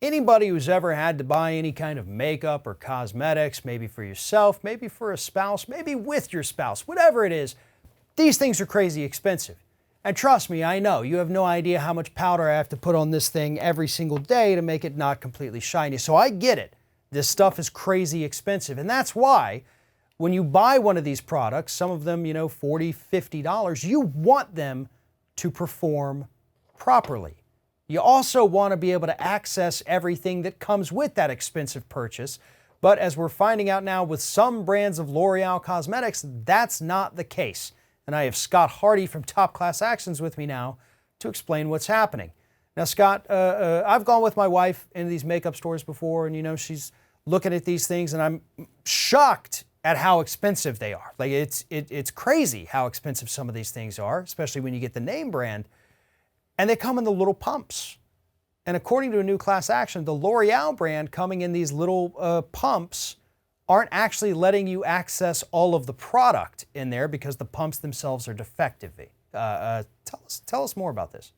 Anybody who's ever had to buy any kind of makeup or cosmetics, maybe for yourself, maybe for a spouse, maybe with your spouse, whatever it is, these things are crazy expensive. And trust me, I know, you have no idea how much powder I have to put on this thing every single day to make it not completely shiny. So I get it. This stuff is crazy expensive. And that's why when you buy one of these products, some of them, $40, $50, you want them to perform properly. You also want to be able to access everything that comes with that expensive purchase. But as we're finding out now with some brands of L'Oreal Cosmetics, that's not the case. And I have Scott Hardy from Top Class Actions with me now to explain what's happening. Now, Scott, I've gone with my wife into these makeup stores before, and she's looking at these things, and I'm shocked at how expensive they are. Like it's crazy how expensive some of these things are, especially when you get the name brand. And they come in the little pumps. And according to a new class action, the L'Oreal brand coming in these little pumps aren't actually letting you access all of the product in there because the pumps themselves are defective. Tell us more about this.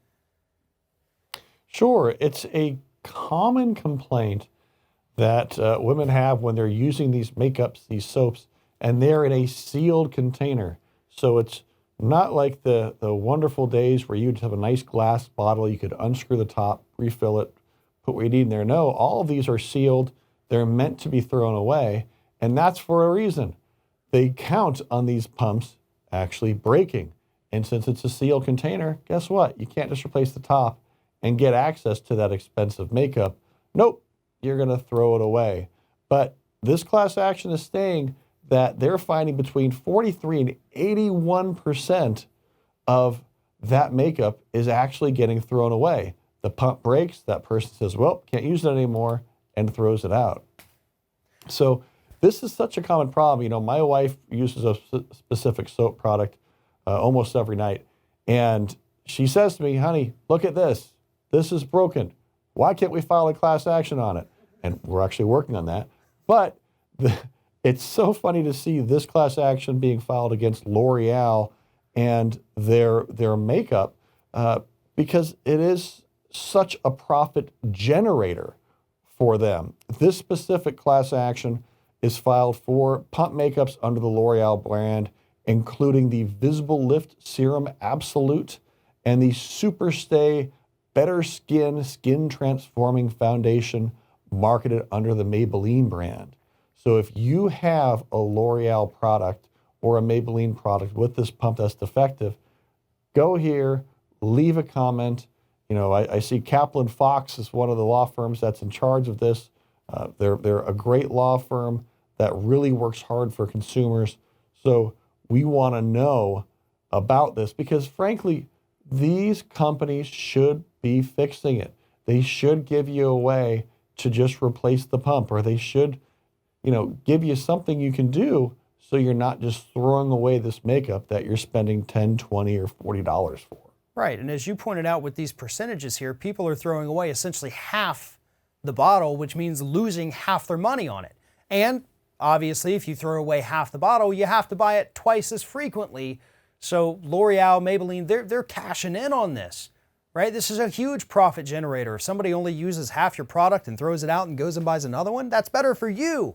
Sure. It's a common complaint that women have when they're using these makeups, these soaps, and they're in a sealed container. So it's not like the wonderful days where you'd have a nice glass bottle, you could unscrew the top, refill it, put what you need in there. No, all of these are sealed. They're meant to be thrown away, and that's for a reason. They count on these pumps actually breaking. And since it's a sealed container, guess what? You can't just replace the top and get access to that expensive makeup. Nope, you're going to throw it away. But this class action is saying that they're finding between 43 and 81% of that makeup is actually getting thrown away. The pump breaks, that person says, well, can't use it anymore, and throws it out. So this is such a common problem. My wife uses a specific soap product almost every night, and she says to me, honey, look at this. This is broken. Why can't we file a class action on it? And we're actually working on that. But it's so funny to see this class action being filed against L'Oreal and their makeup because it is such a profit generator for them. This specific class action is filed for pump makeups under the L'Oreal brand, including the Visible Lift Serum Absolute and the Superstay Better Skin Transforming Foundation marketed under the Maybelline brand. So if you have a L'Oreal product or a Maybelline product with this pump that's defective, go here, leave a comment. I see Kaplan Fox is one of the law firms that's in charge of this. They're a great law firm that really works hard for consumers. So we want to know about this because, frankly, these companies should be fixing it. They should give you a way to just replace the pump, or they should give you something you can do so you're not just throwing away this makeup that you're spending $10, $20, or $40 for. Right, and as you pointed out with these percentages here, people are throwing away essentially half the bottle, which means losing half their money on it. And obviously, if you throw away half the bottle, you have to buy it twice as frequently. So L'Oreal, Maybelline, they're cashing in on this, right? This is a huge profit generator. If somebody only uses half your product and throws it out and goes and buys another one, that's better for you.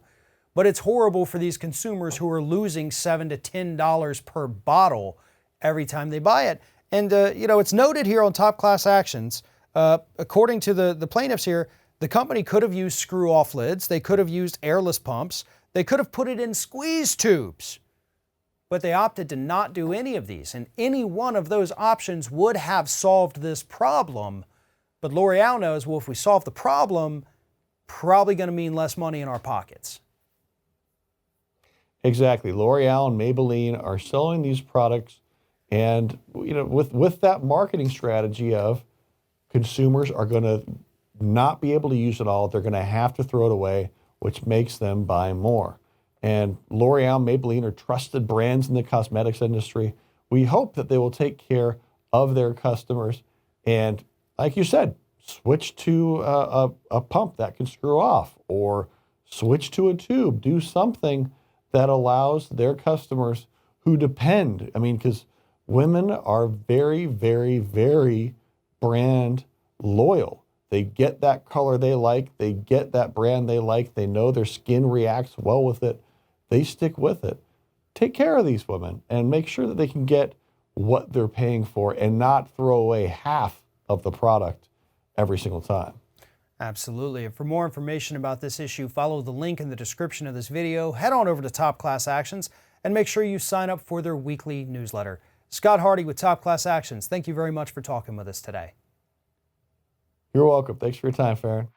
But it's horrible for these consumers who are losing $7 to $10 per bottle every time they buy it. And, it's noted here on Top Class Actions, according to the plaintiffs here, the company could have used screw-off lids. They could have used airless pumps. They could have put it in squeeze tubes. But they opted to not do any of these. And any one of those options would have solved this problem. But L'Oreal knows, well, if we solve the problem, probably going to mean less money in our pockets. Exactly. L'Oreal and Maybelline are selling these products, and with that marketing strategy of consumers are going to not be able to use it all, they're going to have to throw it away, which makes them buy more. And L'Oreal, Maybelline are trusted brands in the cosmetics industry. We hope that they will take care of their customers and, like you said, switch to a pump that can screw off, or switch to a tube, do something that allows their customers who depend, because women are very, very, very brand loyal. they get that color they like, they get that brand they like, they know their skin reacts well with it, they stick with it. Take care of these women and make sure that they can get what they're paying for and not throw away half of the product every single time. Absolutely. And for more information about this issue, follow the link in the description of this video, head on over to Top Class Actions, and make sure you sign up for their weekly newsletter. Scott Hardy with Top Class Actions, thank you very much for talking with us today. You're welcome. Thanks for your time, Farron.